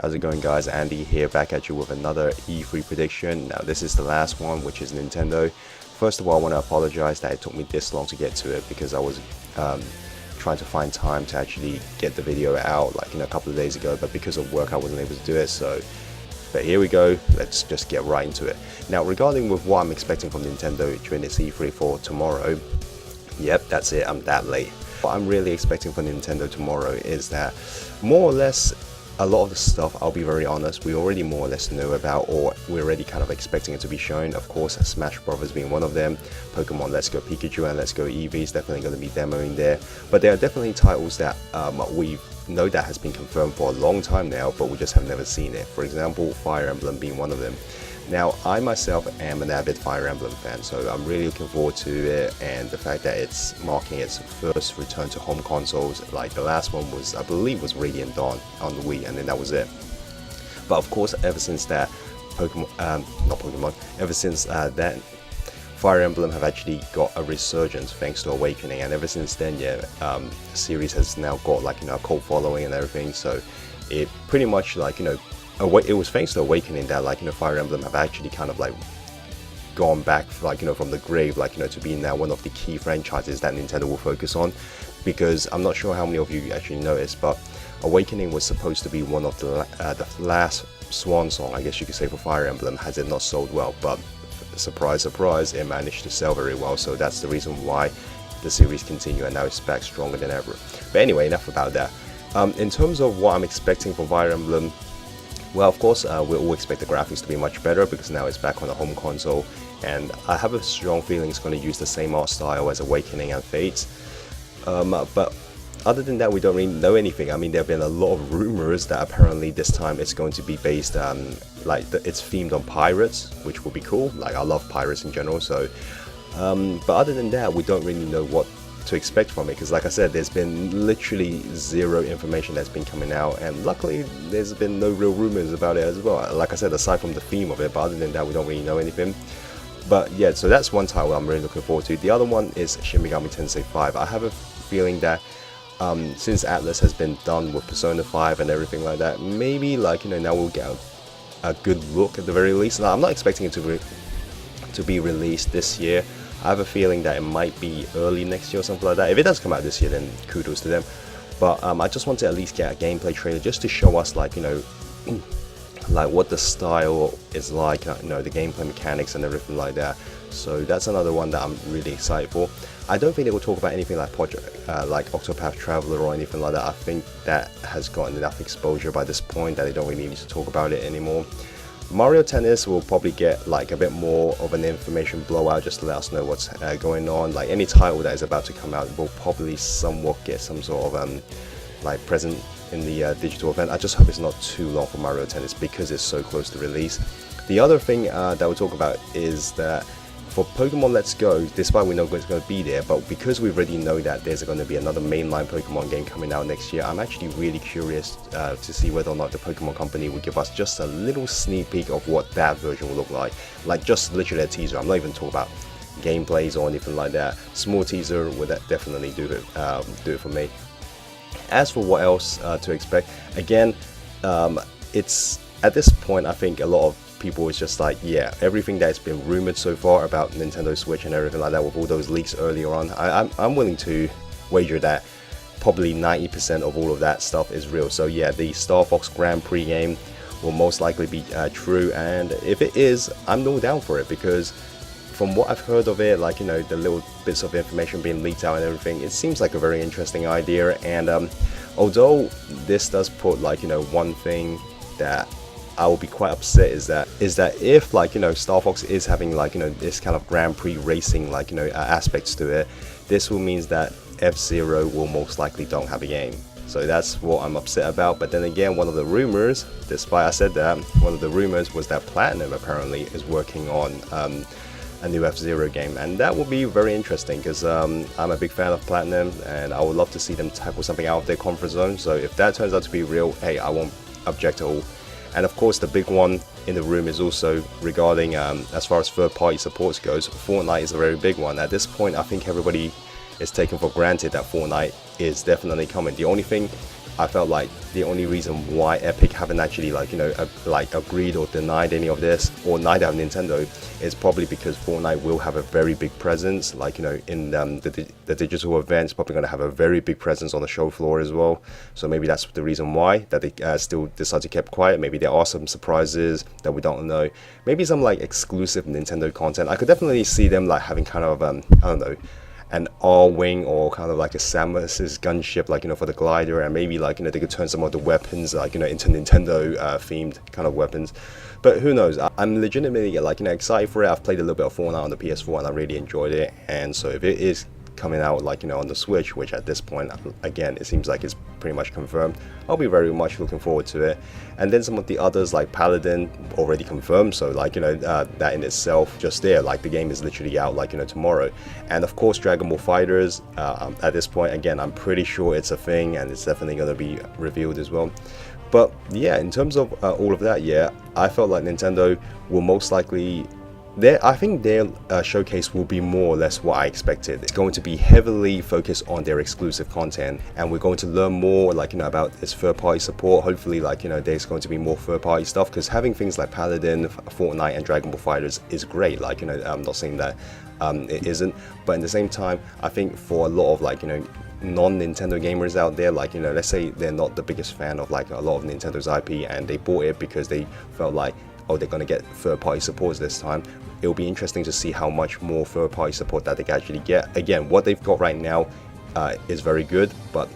How's it going, guys? Andy here, back at you with another E3 prediction. Now this is the last one, which is Nintendo. First of all, I want to apologize that it took me this long to get to it because I was trying to find time to actually get the video out like a couple of days ago, but because of work I wasn't able to do it. But here we go, let's just get right into it. Now regarding with what I'm expecting from Nintendo during this E3 for tomorrow, yep, that's it, I'm that late. What I'm really expecting from Nintendo tomorrow is that more or less a lot of the stuff, I'll be very honest, we already more or less know about, or we're already kind of expecting it to be shown. Of course, Smash Brothers being one of them, Pokemon Let's Go Pikachu and Let's Go Eevee is definitely going to be demoing there. But there are definitely titles that we know that has been confirmed for a long time now, but we just have never seen it. For example, Fire Emblem being one of them. Now, I myself am an avid Fire Emblem fan, so I'm really looking forward to it, and the fact that it's marking its first return to home consoles. Like the last one was, I believe, was Radiant Dawn on the Wii, and then that was it. But of course, ever since that, ever since then, Fire Emblem have actually got a resurgence thanks to Awakening, and ever since then, yeah, the series has now got like a cult following and everything. So it pretty much it was thanks to Awakening that Fire Emblem have actually kind of like gone back from the grave to being now one of the key franchises that Nintendo will focus on. Because I'm not sure how many of you actually noticed, but Awakening was supposed to be one of the last swan song, I guess you could say, for Fire Emblem, has it not sold well. But surprise surprise, it managed to sell very well, so that's the reason why the series continue and now it's back stronger than ever. But anyway, enough about that. In terms of what I'm expecting from Fire Emblem, well, of course, we all expect the graphics to be much better because now it's back on the home console, and I have a strong feeling it's going to use the same art style as Awakening and Fates. But other than that, we don't really know anything. I mean, there have been a lot of rumors that apparently this time it's going to be based it's themed on pirates, which will be cool. Like, I love pirates in general, so but other than that, we don't really know what to expect from it, because like I said, there's been literally zero information that's been coming out, and luckily there's been no real rumors about it as well, like I said, aside from the theme of it. But other than that, we don't really know anything. But yeah, so that's one title I'm really looking forward to. The other one is Shin Megami Tensei 5. I have a feeling that since Atlas has been done with Persona 5 and everything like that, maybe now we'll get a good look at the very least. Now, I'm not expecting it to be released this year. I have a feeling that it might be early next year or something like that. If it does come out this year, then kudos to them. But I just want to at least get a gameplay trailer just to show us like what the style is like, the gameplay mechanics and everything like that. So that's another one that I'm really excited for. I don't think they will talk about anything like Octopath Traveler or anything like that. I think that has gotten enough exposure by this point that they don't really need to talk about it anymore. Mario Tennis will probably get a bit more of an information blowout just to let us know what's going on. Like any title that is about to come out will probably somewhat get some sort of present in the digital event. I just hope it's not too long for Mario Tennis because it's so close to release. The other thing that we'll talk about is that for Pokemon Let's Go, despite we know it's going to be there, but because we already know that there's going to be another mainline Pokemon game coming out next year, I'm actually really curious to see whether or not the Pokemon company will give us just a little sneak peek of what that version will look like. Like just literally a teaser. I'm not even talking about gameplays or anything like that. Small teaser would definitely do it for me. As for what else to expect, again, it's at this point I think a lot of people is just like, yeah, everything that's been rumored so far about Nintendo Switch and everything like that with all those leaks earlier on, I'm willing to wager that probably 90% of all of that stuff is real. So yeah, the Star Fox Grand Prix game will most likely be true, and if it is, I'm no down for it, because from what I've heard of it, the little bits of information being leaked out and everything, it seems like a very interesting idea. And although this does put one thing that I will be quite upset is that if Star Fox is having this kind of Grand Prix racing aspects to it, this will mean that F-Zero will most likely don't have a game. So that's what I'm upset about. But then again, one of the rumors, despite I said that, one of the rumors was that Platinum apparently is working on a new F-Zero game, and that will be very interesting because I'm a big fan of Platinum and I would love to see them tackle something out of their comfort zone. So if that turns out to be real, hey, I won't object at all. And of course, the big one in the room is also regarding, as far as third-party supports goes, Fortnite is a very big one. At this point, I think everybody is taking for granted that Fortnite is definitely coming. The only thing I felt like the only reason why Epic haven't actually agreed or denied any of this, or neither have Nintendo, is probably because Fortnite will have a very big presence, in the digital events, probably going to have a very big presence on the show floor as well. So maybe that's the reason why that they still decide to keep quiet. Maybe there are some surprises that we don't know. Maybe some exclusive Nintendo content. I could definitely see them having kind of I don't know, an R-wing, or kind of like a Samus's gunship, for the glider, and maybe they could turn some of the weapons into Nintendo themed kind of weapons. But who knows? I'm legitimately excited for it. I've played a little bit of Fortnite on the PS4 and I really enjoyed it, and so if it is coming out on the Switch, which at this point again it seems like it's pretty much confirmed, I'll be very much looking forward to it. And then some of the others like Paladin already confirmed, so that in itself just there, the game is literally out tomorrow. And of course Dragon Ball Fighters, at this point again I'm pretty sure it's a thing and it's definitely going to be revealed as well. But yeah, in terms of all of that, yeah, I felt like Nintendo will most likely, I think their showcase will be more or less what I expected. It's going to be heavily focused on their exclusive content, and we're going to learn more about its third-party support. Hopefully there's going to be more third-party stuff, because having things like Paladin, Fortnite and Dragon Ball Fighters is great. I'm not saying that it isn't, but at the same time I think for a lot of non-Nintendo gamers out there, let's say they're not the biggest fan of a lot of Nintendo's IP, and they bought it because they felt like, oh, they're going to get third-party supports this time. It'll be interesting to see how much more third-party support that they can actually get. Again, what they've got right now is very good, but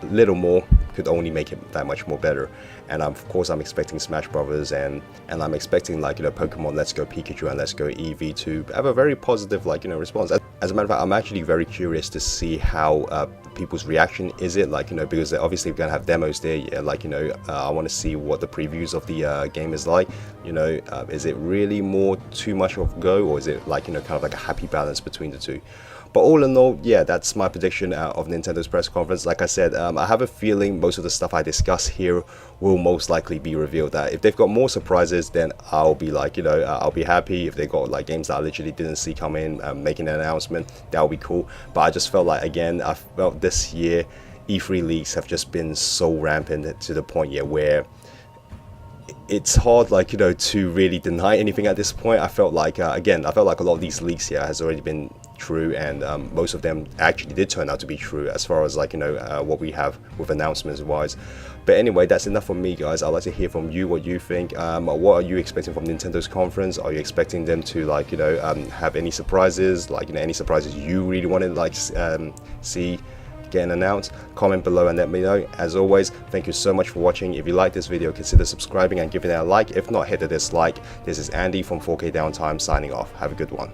little more could only make it that much more better. And of course I'm expecting Smash Brothers, and I'm expecting Pokemon Let's Go Pikachu and Let's Go Eevee to have a very positive response. As a matter of fact, I'm actually very curious to see how people's reaction is it, because they're obviously going to have demos there. Yeah, I want to see what the previews of the game is like. Is it really more too much of go, or is it kind of a happy balance between the two? But all in all, yeah, that's my prediction of Nintendo's press conference. Like I said, I have a feeling most of the stuff I discuss here will most likely be revealed. That if they've got more surprises, then I'll be I'll be happy. If they got games that I literally didn't see come in, making an announcement, that'll be cool. But I just felt again, I felt this year E3 leaks have just been so rampant to the point, yeah, where it's hard to really deny anything at this point. I felt again, I felt like a lot of these leaks here has already been true, and most of them actually did turn out to be true as far as what we have with announcements wise. But anyway, that's enough from me, guys. I'd like to hear from you what you think. What are you expecting from Nintendo's conference? Are you expecting them to have any surprises, any surprises you really want to see getting announced? Comment below and let me know. As always, thank you so much for watching. If you like this video, consider subscribing and giving it a like. If not, hit the dislike. This is Andy from 4K Downtime signing off. Have a good one.